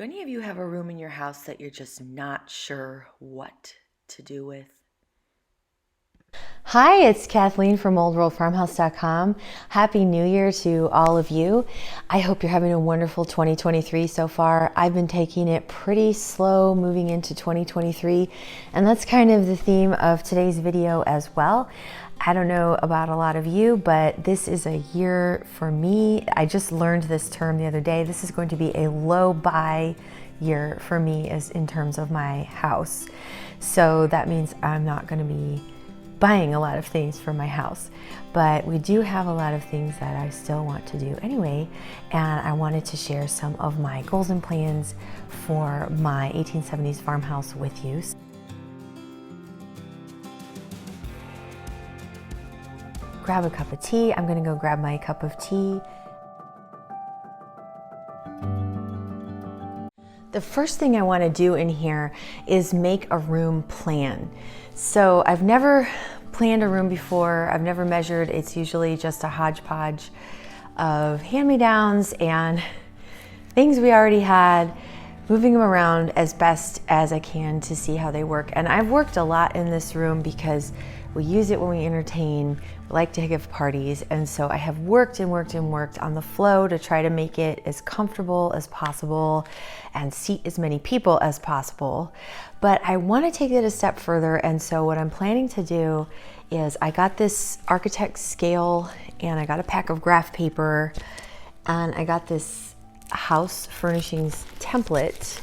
Do any of you have a room in your house that you're just not sure what to do with? Hi, it's Kathleen from oldworldfarmhouse.com. Happy New Year to all of you. I hope you're having a wonderful 2023 so far. I've been taking it pretty slow moving into 2023, and that's kind of the theme of today's video as well. I don't know about a lot of you, but this is a year for me. I just learned this term the other day. This is going to be a low buy year for me as in terms of my house. So that means I'm not going to be buying a lot of things for my house, but we do have a lot of things that I still want to do anyway, and I wanted to share some of my goals and plans for my 1870s farmhouse with you. Grab a cup of tea. I'm gonna go grab my cup of tea. The first thing I want to do in here is make a room plan. So I've never planned a room before. I've never measured. It's usually just a hodgepodge of hand-me-downs and things we already had, moving them around as best as I can to see how they work. And I've worked a lot in this room because we use it when we entertain, we like to give parties, and so I have worked and worked and worked on the flow to try to make it as comfortable as possible and seat as many people as possible. But I want to take it a step further, and so what I'm planning to do is I got this architect's scale and I got a pack of graph paper and I got this house furnishings template,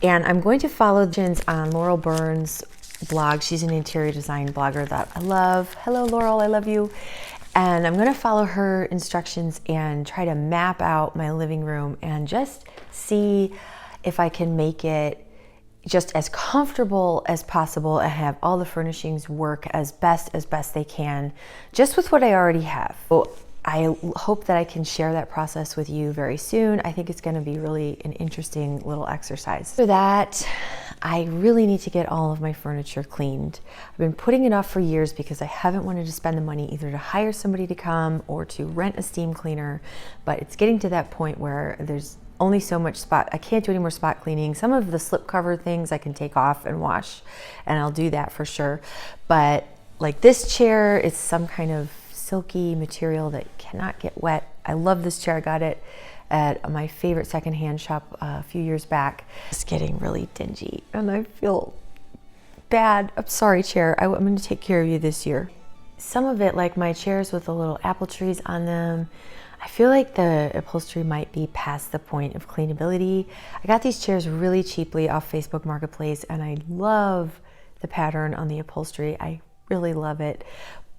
and I'm going to follow the on Laurel Burns' blog. She's an interior design blogger that I love. Hello Laurel, I love you. And I'm going to follow her instructions and try to map out my living room and just see if I can make it just as comfortable as possible and have all the furnishings work as best they can, just with what I already have. So I hope that I can share that process with you very soon. I think it's going to be really an interesting little exercise. For that, I really need to get all of my furniture cleaned. I've been putting it off for years because I haven't wanted to spend the money either to hire somebody to come or to rent a steam cleaner, but it's getting to that point where there's only so much spot. I can't do any more spot cleaning. Some of the slipcover things I can take off and wash, and I'll do that for sure. But like this chair, it's some kind of silky material that cannot get wet. I love this chair. I got it at my favorite secondhand shop a few years back. It's getting really dingy and I feel bad. I'm sorry, chair. I'm going to take care of you this year. Some of it, like my chairs with the little apple trees on them, I feel like the upholstery might be past the point of cleanability. I got these chairs really cheaply off Facebook Marketplace and I love the pattern on the upholstery. I really love it,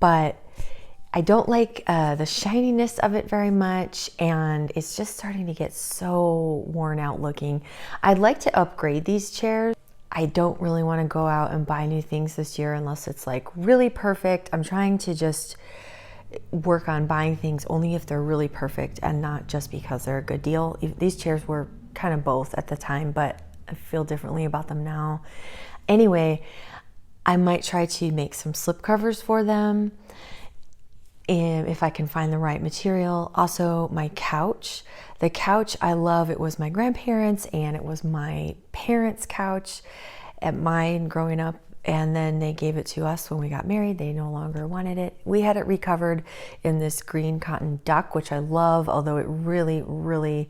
but I don't like the shininess of it very much, and it's just starting to get so worn out looking. I'd like to upgrade these chairs. I don't really want to go out and buy new things this year unless it's like really perfect. I'm trying to just work on buying things only if they're really perfect and not just because they're a good deal. These chairs were kind of both at the time, but I feel differently about them now. Anyway, I might try to make some slip covers for them if I can find the right material. Also, my couch. The couch I love. It was my grandparents' and it was my parents' couch at mine growing up, and then they gave it to us when we got married. They no longer wanted it. We had it recovered in this green cotton duck, which I love, although it really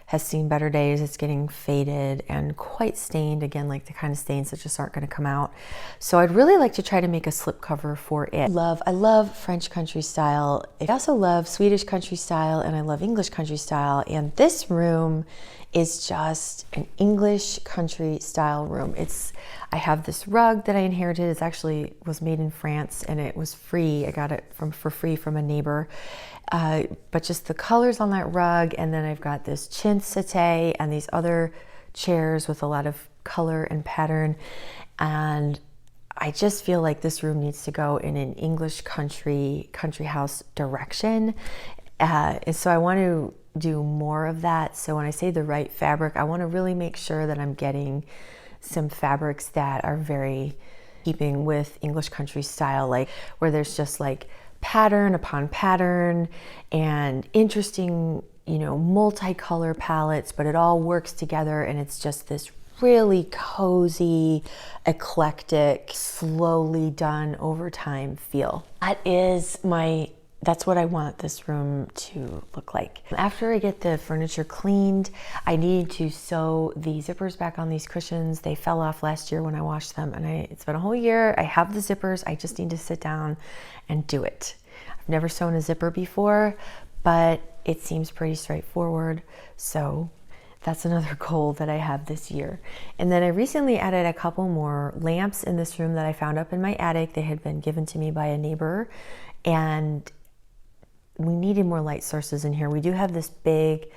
has seen better days. It's getting faded and quite stained, again, like the kind of stains that just aren't going to come out. So I'd really like to try to make a slip cover for it. I love French country style. I also love Swedish country style, and I love English country style. And this room is just an English country style room. I have this rug that I inherited. It actually was made in France and it was free. I got it for free from a neighbor. But just the colors on that rug, and then I've got this chintz settee and these other chairs with a lot of color and pattern, and I just feel like this room needs to go in an English country house direction, and so I want to do more of that. So when I say the right fabric, I want to really make sure that I'm getting some fabrics that are very keeping with English country style, like where there's just like pattern upon pattern and interesting, multicolor palettes, but it all works together and it's just this really cozy, eclectic, slowly done over time feel. That's what I want this room to look like. After I get the furniture cleaned, I need to sew the zippers back on these cushions. They fell off last year when I washed them, and it's been a whole year. I have the zippers. I just need to sit down and do it. I've never sewn a zipper before, but it seems pretty straightforward. So that's another goal that I have this year. And then I recently added a couple more lamps in this room that I found up in my attic. They had been given to me by a neighbor, and we needed more light sources in here. We do have this big,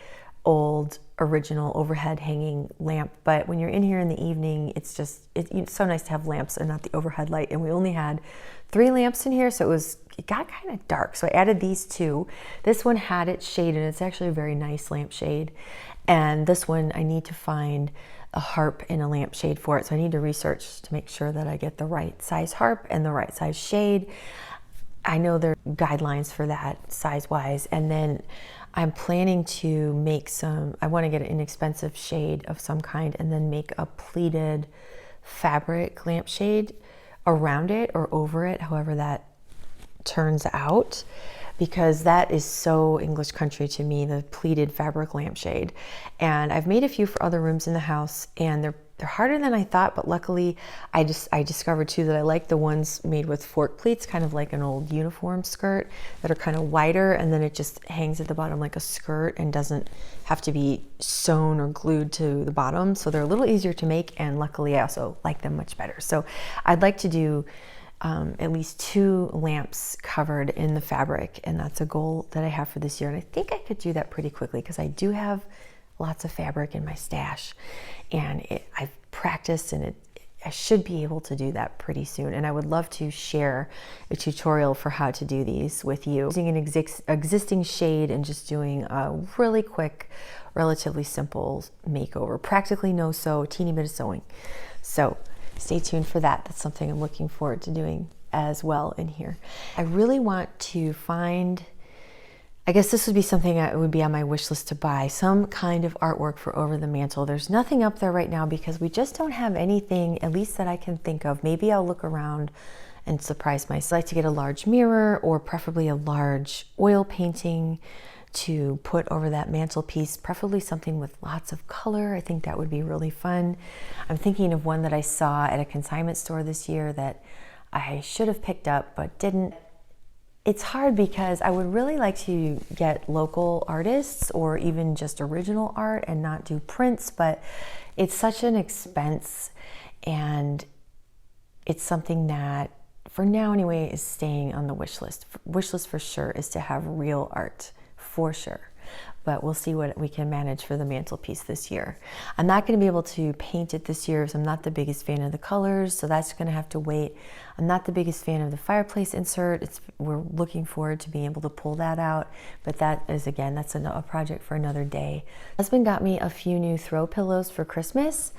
old, original overhead hanging lamp, but when you're in here in the evening, it's so nice to have lamps and not the overhead light. And we only had 3 lamps in here, so it got kind of dark. So I added these 2. This one had its shade, and it's actually a very nice lampshade. And this one, I need to find a harp and a lampshade for it. So I need to research to make sure that I get the right size harp and the right size shade. I know there are guidelines for that size-wise. And then I'm planning to make I want to get an inexpensive shade of some kind and then make a pleated fabric lampshade around it or over it, however that turns out, because that is so English country to me, the pleated fabric lampshade. And I've made a few for other rooms in the house, and they're harder than I thought, but luckily I discovered too that I like the ones made with fork pleats, kind of like an old uniform skirt, that are kind of wider, and then it just hangs at the bottom like a skirt and doesn't have to be sewn or glued to the bottom. So they're a little easier to make, and luckily I also like them much better. So I'd like to do at least 2 lamps covered in the fabric, and that's a goal that I have for this year. And I think I could do that pretty quickly because I do have lots of fabric in my stash, and I've practiced, and I should be able to do that pretty soon. And I would love to share a tutorial for how to do these with you, using an existing shade and just doing a really quick, relatively simple makeover. Practically no sew, teeny bit of sewing. So stay tuned for that. That's something I'm looking forward to doing as well in here. I really want to find, I guess this would be something that would be on my wish list to buy, some kind of artwork for over the mantle. There's nothing up there right now because we just don't have anything, at least that I can think of. Maybe I'll look around and surprise myself. I like to get a large mirror, or preferably a large oil painting to put over that mantelpiece, preferably something with lots of color. I think that would be really fun. I'm thinking of one that I saw at a consignment store this year that I should have picked up but didn't. It's hard because I would really like to get local artists or even just original art and not do prints, but it's such an expense, and it's something that for now anyway is staying on the wish list. Wish list for sure is to have real art, for sure. But we'll see what we can manage for the mantelpiece this year. I'm not going to be able to paint it this year because I'm not the biggest fan of the colors, so that's going to have to wait. I'm not the biggest fan of the fireplace insert. We're looking forward to being able to pull that out, but that is, again, that's a project for another day. My husband got me a few new throw pillows for Christmas,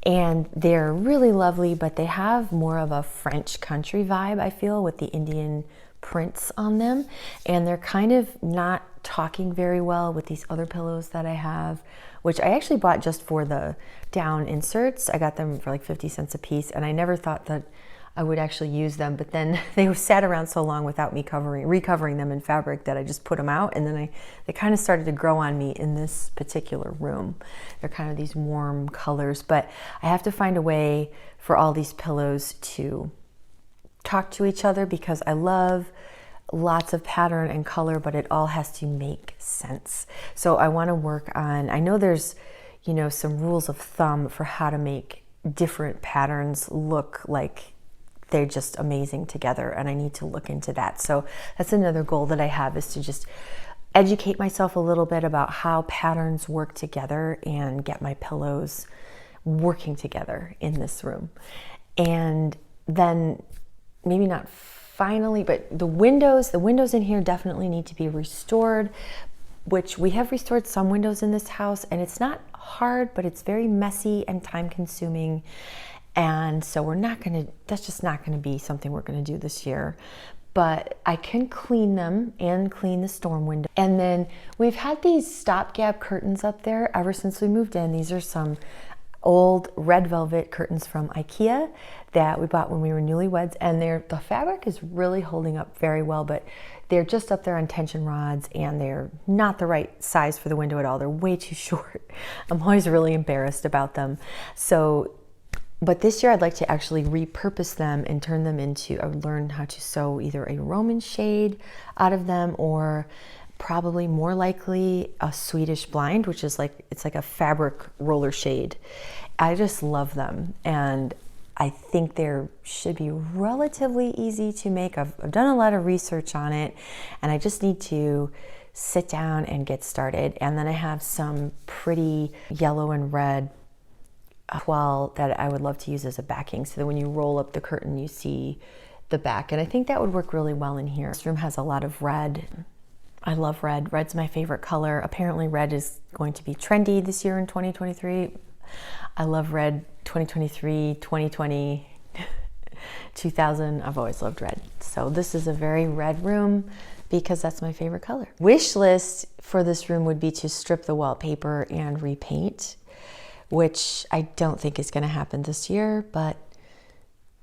and they're really lovely, but they have more of a French country vibe, I feel, with the Indian prints on them, and they're kind of not talking very well with these other pillows that I have, which I actually bought just for the down inserts. I got them for like 50 cents a piece, and I never thought that I would actually use them, but then they sat around so long without me recovering them in fabric that I just put them out, and then they kind of started to grow on me in this particular room. They're kind of these warm colors, but I have to find a way for all these pillows to talk to each other because I love lots of pattern and color, but it all has to make sense. So I want to work on, I know there's, some rules of thumb for how to make different patterns look like they're just amazing together, and I need to look into that. So that's another goal that I have, is to just educate myself a little bit about how patterns work together and get my pillows working together in this room. And then maybe not finally, but the windows in here definitely need to be restored, which we have restored some windows in this house, and it's not hard, but it's very messy and time consuming. And so that's just not going to be something we're going to do this year. but I can clean them and clean the storm window. And then we've had these stopgap curtains up there ever since we moved in. These are some old red velvet curtains from IKEA that we bought when we were newlyweds, and the fabric is really holding up very well, but they're just up there on tension rods and they're not the right size for the window at all. They're way too short. I'm always really embarrassed about them. But this year I'd like to actually repurpose them and turn them into, I would learn how to sew either a Roman shade out of them, or probably more likely a Swedish blind, which is it's like a fabric roller shade. I just love them, and I think they should be relatively easy to make. I've done a lot of research on it, and I just need to sit down and get started. And then I have some pretty yellow and red tulle that I would love to use as a backing, so that when you roll up the curtain you see the back, and I think that would work really well in here. This room has a lot of red. I love red. Red's my favorite color. Apparently red is going to be trendy this year in 2023. I love red. 2023, 2020, 2000, I've always loved red. So this is a very red room because that's my favorite color. Wish list for this room would be to strip the wallpaper and repaint, which I don't think is going to happen this year, but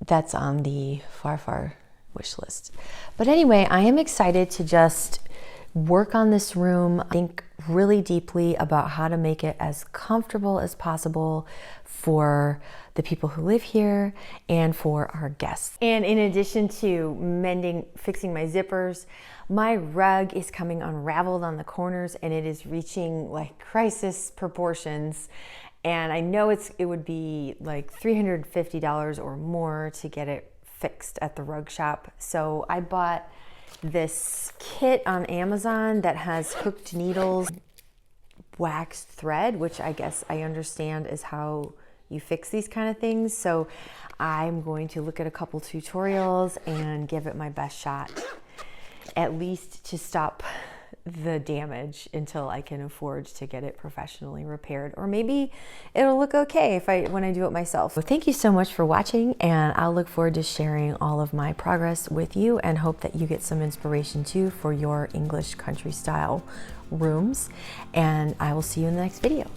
that's on the far wish list. But anyway, I am excited to just work on this room, think really deeply about how to make it as comfortable as possible for the people who live here and for our guests. And in addition to fixing my zippers, my rug is coming unraveled on the corners, and it is reaching like crisis proportions. And I know it would be like $350 or more to get it fixed at the rug shop. So I bought this kit on Amazon that has hooked needles, waxed thread, which I guess I understand is how you fix these kind of things. So I'm going to look at a couple tutorials and give it my best shot, at least to stop the damage until I can afford to get it professionally repaired, or maybe it'll look okay when I do it myself. So thank you so much for watching, and I'll look forward to sharing all of my progress with you, and hope that you get some inspiration too for your English country style rooms. And I will see you in the next video.